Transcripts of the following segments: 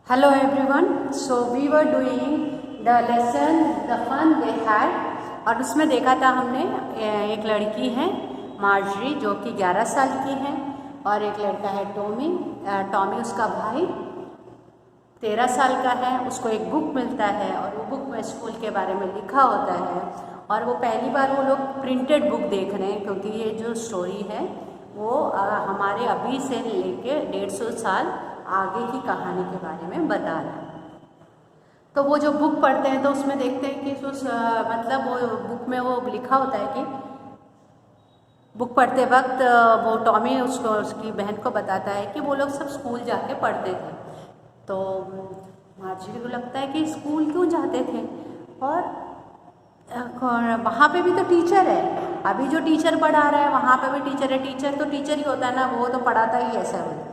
Hello everyone. So we were doing the lesson The Fun They Had और उसमें देखा था हमने एक लड़की है मार्जरी जो कि 11 साल की है और एक लड़का है टॉमी। टॉमी उसका भाई 13 साल का है। उसको एक बुक मिलता है और वो बुक में स्कूल के बारे में लिखा होता है और वो पहली बार वो लोग प्रिंटेड बुक देख रहे हैं क्योंकि ये जो स्टोरी है वो हमारे अभी से लेके 150 साल आगे की कहानी के बारे में बता रहा है। तो वो जो बुक पढ़ते हैं तो उसमें देखते हैं कि उस मतलब वो बुक में वो लिखा होता है कि बुक पढ़ते वक्त वो टॉमी उसको उसकी बहन को बताता है कि वो लोग सब स्कूल जाके पढ़ते थे। तो मार्जरी को लगता है कि स्कूल क्यों जाते थे और वहाँ पे भी तो टीचर है, अभी जो टीचर पढ़ा रहा है वहाँ पे भी टीचर है। टीचर तो टीचर ही होता है ना, वो तो पढ़ाता ही ऐसा है।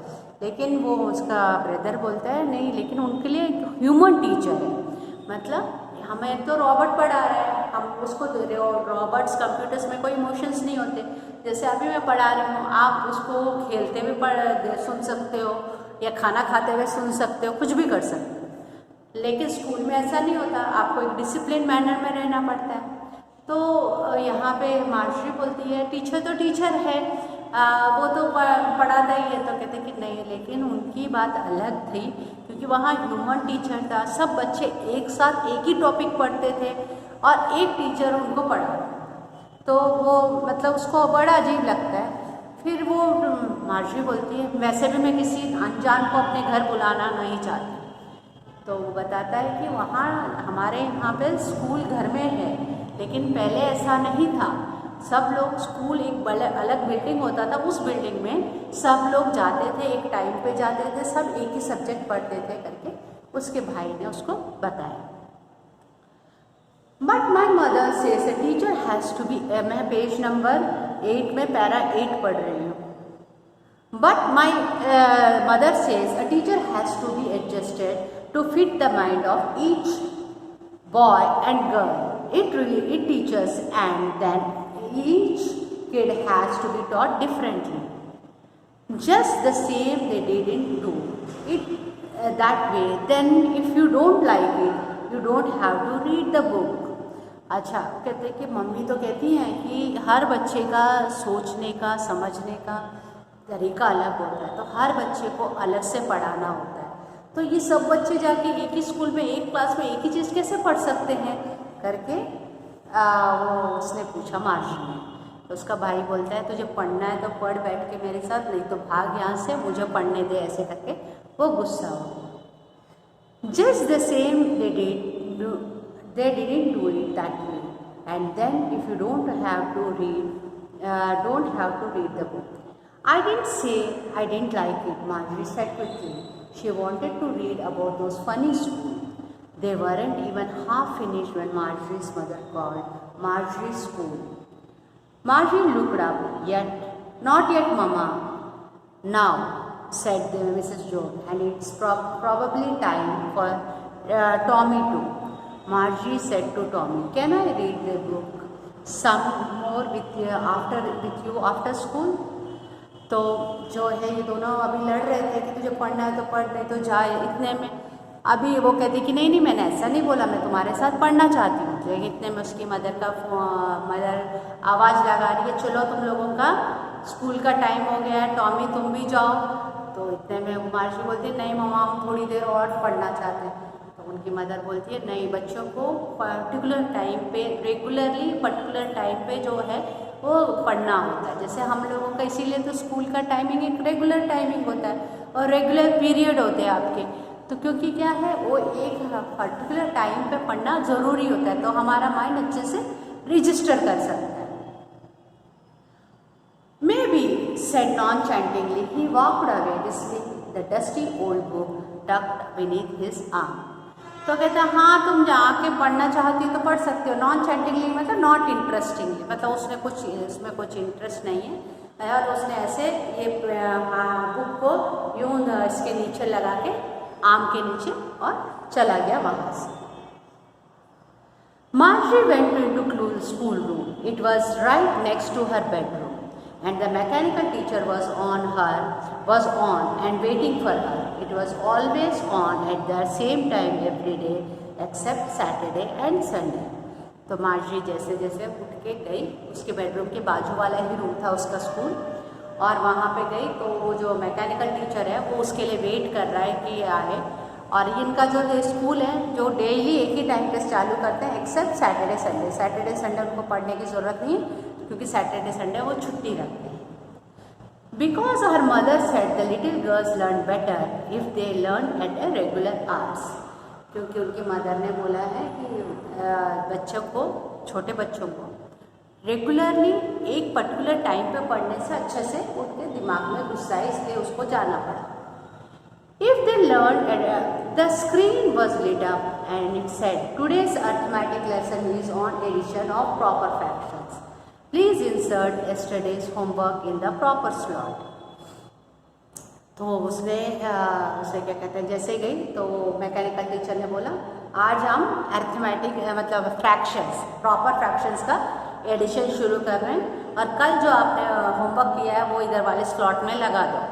लेकिन वो उसका ब्रदर बोलता है नहीं, लेकिन उनके लिए एक ह्यूमन टीचर है, मतलब हमें तो रॉबर्ट पढ़ा रहा है, हम उसको दे रहे हो। रॉबर्ट्स कंप्यूटर्स में कोई इमोशंस नहीं होते, जैसे अभी मैं पढ़ा रही हूँ, आप उसको खेलते हुए सुन सकते हो या खाना खाते हुए सुन सकते हो, कुछ भी कर सकते हो। लेकिन स्कूल में ऐसा नहीं होता, आपको एक डिसिप्लिन मैनर में रहना पड़ता है। तो यहाँ पे मार्जरी बोलती है टीचर तो टीचर है, वो तो पढ़ाता ही है। तो कहते कि नहीं, लेकिन उनकी बात अलग थी क्योंकि वहाँ ह्यूमन टीचर था। सब बच्चे एक साथ एक ही टॉपिक पढ़ते थे और एक टीचर उनको पढ़ाता, तो वो मतलब उसको बड़ा अजीब लगता है। फिर वो मार्जरी बोलती है वैसे भी मैं किसी अनजान को अपने घर बुलाना नहीं चाहती। तो वो बताता है कि वहाँ हमारे यहाँ पे स्कूल घर में है, लेकिन पहले ऐसा नहीं था। सब लोग स्कूल एक अलग बिल्डिंग होता था, उस बिल्डिंग में सब लोग जाते थे, एक टाइम पे जाते थे, सब एक ही सब्जेक्ट पढ़ते थे करके उसके भाई ने उसको बताया। But my mother says a teacher has to be, मैं पेज नंबर 8 में पैरा 8 पढ़ रही हूँ। But my mother says a teacher has to be adjusted to fit the mind of each boy and girl. It teaches and then each kid has to be taught differently. Just the same they didn't do it that way. Then if you don't like it, you don't have to read the book. अच्छा, कहते हैं कि mummy तो कहती हैं कि हर बच्चे का सोचने का समझने का तरीका अलग होता है, तो हर बच्चे को अलग से पढ़ाना होता है। तो ये सब बच्चे जाके एक ही स्कूल में एक क्लास में एक ही चीज़ कैसे पढ़ सकते हैं करके वो उसने पूछा मार्जरी ने। तो उसका भाई बोलता है तुझे पढ़ना है तो पढ़ बैठ के मेरे साथ, नहीं तो भाग यहाँ से, मुझे पढ़ने दे, ऐसे करके वो गुस्सा हो गया। Just the same they didn't do it that way and then if you don't have to read the book. I didn't say I didn't like it, Marjorie said quickly. She wanted to read about those funny schools. They weren't even half finished when Marjorie's mother called Marjorie's school. Marjorie looked up. Not yet, Mama. Now, said Mrs. Jones, and it's probably time for Tommy too. Marjorie said to Tommy, "Can I read the book some more with you after school?" तो जो है ये दोनों अभी लड़ रहे थे कि तुझे पढ़ना है तो पढ़, नहीं तो जाए। इतने में अभी वो कहती कि नहीं मैंने ऐसा नहीं बोला, मैं तुम्हारे साथ पढ़ना चाहती हूँ। लेकिन इतने में उसकी मदर आवाज़ लगा रही है चलो तुम लोगों का स्कूल का टाइम हो गया है, टॉमी तुम भी जाओ। तो इतने में मार्जरी बोलती है नहीं मम्मा, हम थोड़ी देर और पढ़ना चाहते हैं। तो उनकी मदर बोलती है नहीं, बच्चों को पर्टिकुलर टाइम पे पर्टिकुलर टाइम पे जो है वो पढ़ना होता है। जैसे हम लोगों का इसीलिए तो स्कूल का टाइमिंग एक रेगुलर टाइमिंग होता है और रेगुलर पीरियड होते हैं आपके। तो क्योंकि क्या है वो एक पर्टिकुलर टाइम पे पढ़ना ज़रूरी होता है, तो हमारा माइंड अच्छे से रजिस्टर कर सकता है। May be said non-chantingly, he walked away the dusty old book tucked beneath his arm. तो कहता है हाँ तुम जाके पढ़ना चाहती हो तो पढ़ सकते हो। नॉन चैंटिंगली मतलब नॉट इंटरेस्टिंगली, मतलब उसमें कुछ इंटरेस्ट नहीं है और उसने ऐसे ये बुक को यूं इसके नीचे लगा के आम के नीचे और चला गया वहाँ से। Marjorie went into school room. It was right next to her bedroom and the mechanical teacher was on and waiting for her. It was always on at the same time every day except Saturday and Sunday. तो Marjorie जैसे जैसे उठ के गई, उसके bedroom के बाजू वाला ही रूम था उसका स्कूल, और वहाँ पे गई तो वो जो मैकेनिकल टीचर है वो उसके लिए वेट कर रहा है कि ये आए। और इनका जो स्कूल है जो डेली एक ही टाइम पे चालू करते हैं except Saturday Sunday. Saturday Sunday उनको पढ़ने की ज़रूरत नहीं है क्योंकि सैटरडे संडे वो छुट्टी रखते हैं। Because her mother said the little girls learn better if they learn eight a regular hours, क्योंकि उनकी मदर ने बोला है कि बच्चों को, छोटे बच्चों को रेगुलरली एक पर्टिकुलर टाइम पे पढ़ने से अच्छे से उनके दिमाग में घुसता है, इसलिए उसको जाना पड़ा। If they learned, the screen was lit up and it said, "Today's arithmetic lesson is on addition of proper fractions. Please insert yesterday's homework in the proper slot." तो उसने क्या कहते हैं, जैसे गई तो मैकेनिकल टीचर ने बोला आज हम अरिथमेटिक मतलब फ्रैक्शंस, प्रॉपर फ्रैक्शंस का एडिशन शुरू कर रहे हैं और कल जो आपने होमवर्क किया है वो इधर वाले स्लॉट में लगा दो।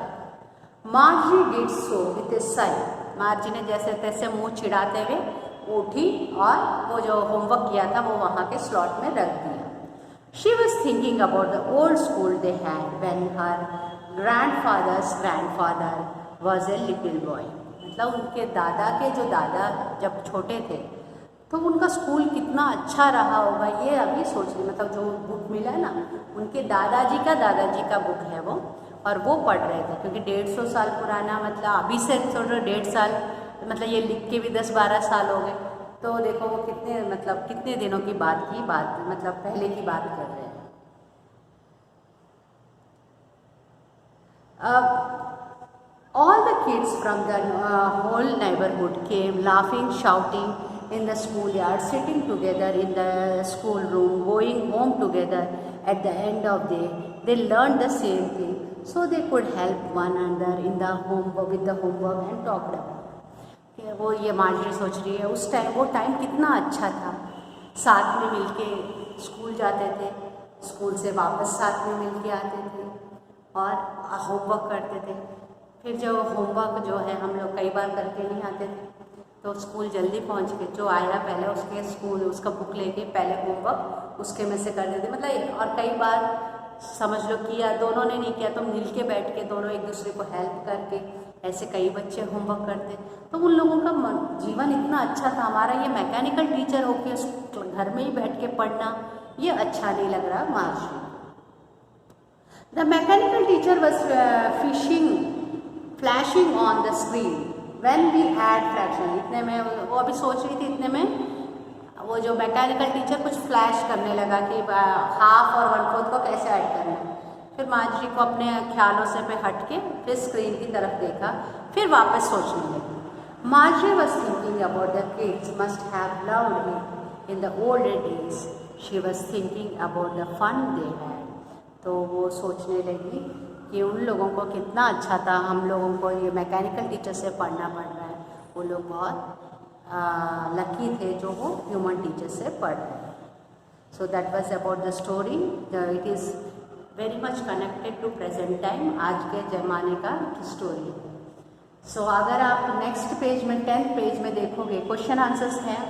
मार्जी डिड सो विथ ए साई। मार्जी ने जैसे तैसे मुंह चिढ़ाते हुए उठी और वो जो होमवर्क किया था वो वहाँ के स्लॉट में रख दिया। She was thinking about the old school they had when her grandfathers grandfather was a little boy. मतलब उनके दादा के जो दादा जब छोटे थे तो उनका स्कूल कितना अच्छा रहा होगा, ये अभी सोच रही। मतलब जो बुक मिला है ना, उनके दादाजी का बुक है वो, और वो पढ़ रहे थे क्योंकि 150 साल पुराना, मतलब अभी से छोड़ो 1.5 साल, मतलब ये लिख के भी 10-12 साल हो गए। तो देखो वो कितने दिनों की बात मतलब पहले की बात कर रहे हैं। All the kids from the whole neighborhood came laughing, shouting in the schoolyard, sitting together in the schoolroom, going home together at the end of the day. They learned the same thing, so they could help one another in the with the homework and talked about. वो ये Marjorie सोच रही है उस time, वो time कितना अच्छा था, साथ में मिलके स्कूल जाते थे, स्कूल से वापस साथ में मिलके आते थे और होमवर्क करते थे। फिर जो होमवर्क जो है हम लोग कई बार करके नहीं आते थे तो स्कूल जल्दी पहुंच के जो आया पहले उसके स्कूल उसका बुक लेके पहले होमवर्क उसके में से कर देते। मतलब और कई बार समझ लो किया, दोनों ने नहीं किया तो मिल के बैठ के दोनों एक दूसरे को हेल्प करके ऐसे कई बच्चे होमवर्क करते। तो उन लोगों का जीवन इतना अच्छा था। हमारा ये मैकेनिकल टीचर होके घर में ही बैठ के पढ़ना ये अच्छा नहीं लग रहा Marjorie. The mechanical teacher was flashing on the screen when we had fraction. इतने में वो अभी सोच रही थी, इतने में वो जो मैकेनिकल टीचर कुछ फ्लैश करने लगा कि हाफ और 1/4 को कैसे ऐड करना है। फिर मार्जरी को अपने ख्यालों से पे हट के फिर स्क्रीन की तरफ देखा, फिर वापस सोचने लगी। Marjorie was thinking about the kids must have loved me in the older days. She was thinking about the fun they had. तो वो सोचने लगी कि उन लोगों को कितना अच्छा था, हम लोगों को ये मैकेनिकल टीचर से पढ़ना पड़ रहा है। वो लोग बहुत लकी थे जो वो ह्यूमन टीचर से पढ़ रहे हैं। So that was about the story. It is very much connected to present time, आज के ज़माने का स्टोरी है। सो अगर आप नेक्स्ट पेज में 10th पेज में देखोगे क्वेश्चन आंसर्स हैं।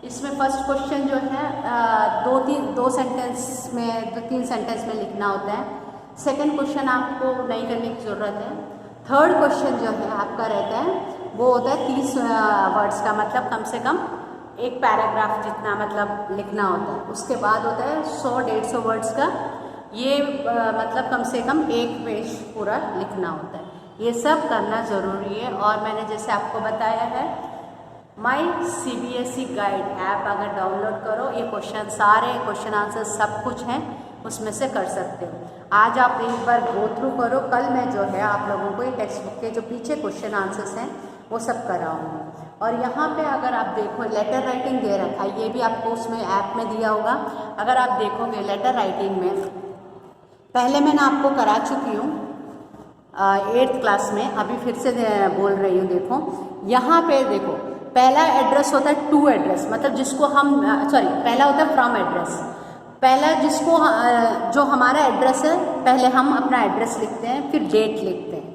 इसमें फर्स्ट क्वेश्चन जो है 2-3 सेंटेंस में लिखना होता है। सेकंड क्वेश्चन आपको नहीं करने की ज़रूरत है। थर्ड क्वेश्चन जो है आपका रहता है वो होता है 30 वर्ड्स का, मतलब कम से कम एक पैराग्राफ जितना मतलब लिखना होता है। उसके बाद होता है 100-150 वर्ड्स का, ये मतलब कम से कम एक पेज पूरा लिखना होता है। ये सब करना ज़रूरी है। और मैंने जैसे आपको बताया है माई CBSE गाइड ऐप अगर डाउनलोड करो, ये क्वेश्चन सारे क्वेश्चन आंसर सब कुछ हैं, उसमें से कर सकते हो। आज आप एक बार गो थ्रू करो, कल मैं जो है आप लोगों को ये टेक्स्ट बुक के जो पीछे क्वेश्चन आंसर्स हैं वो सब कराऊंगी। और यहाँ पे अगर आप देखो लेटर राइटिंग दे रखा है, ये भी आपको उसमें ऐप में दिया होगा। अगर आप देखोगे लेटर राइटिंग में पहले मैंने आपको करा चुकी हूँ 8th क्लास में, अभी फिर से बोल रही हूँ। देखो यहाँ पे देखो, पहला एड्रेस होता है टू एड्रेस, मतलब जिसको हम पहला होता है फ्रॉम एड्रेस। पहला जिसको जो हमारा एड्रेस है, पहले हम अपना एड्रेस लिखते हैं, फिर डेट लिखते हैं,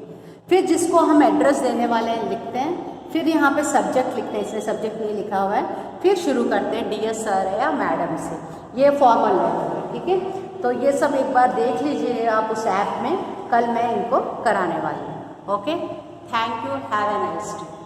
फिर जिसको हम एड्रेस देने वाले हैं लिखते हैं, फिर यहाँ पे सब्जेक्ट लिखते हैं, इसमें सब्जेक्ट नहीं लिखा हुआ है, फिर शुरू करते हैं डियर सर या मैडम से। ये फॉर्मल लेटर है, ठीक है। तो ये सब एक बार देख लीजिए आप उस ऐप में, कल मैं इनको कराने वाली हूँ। Okay, thank you, have a nice day.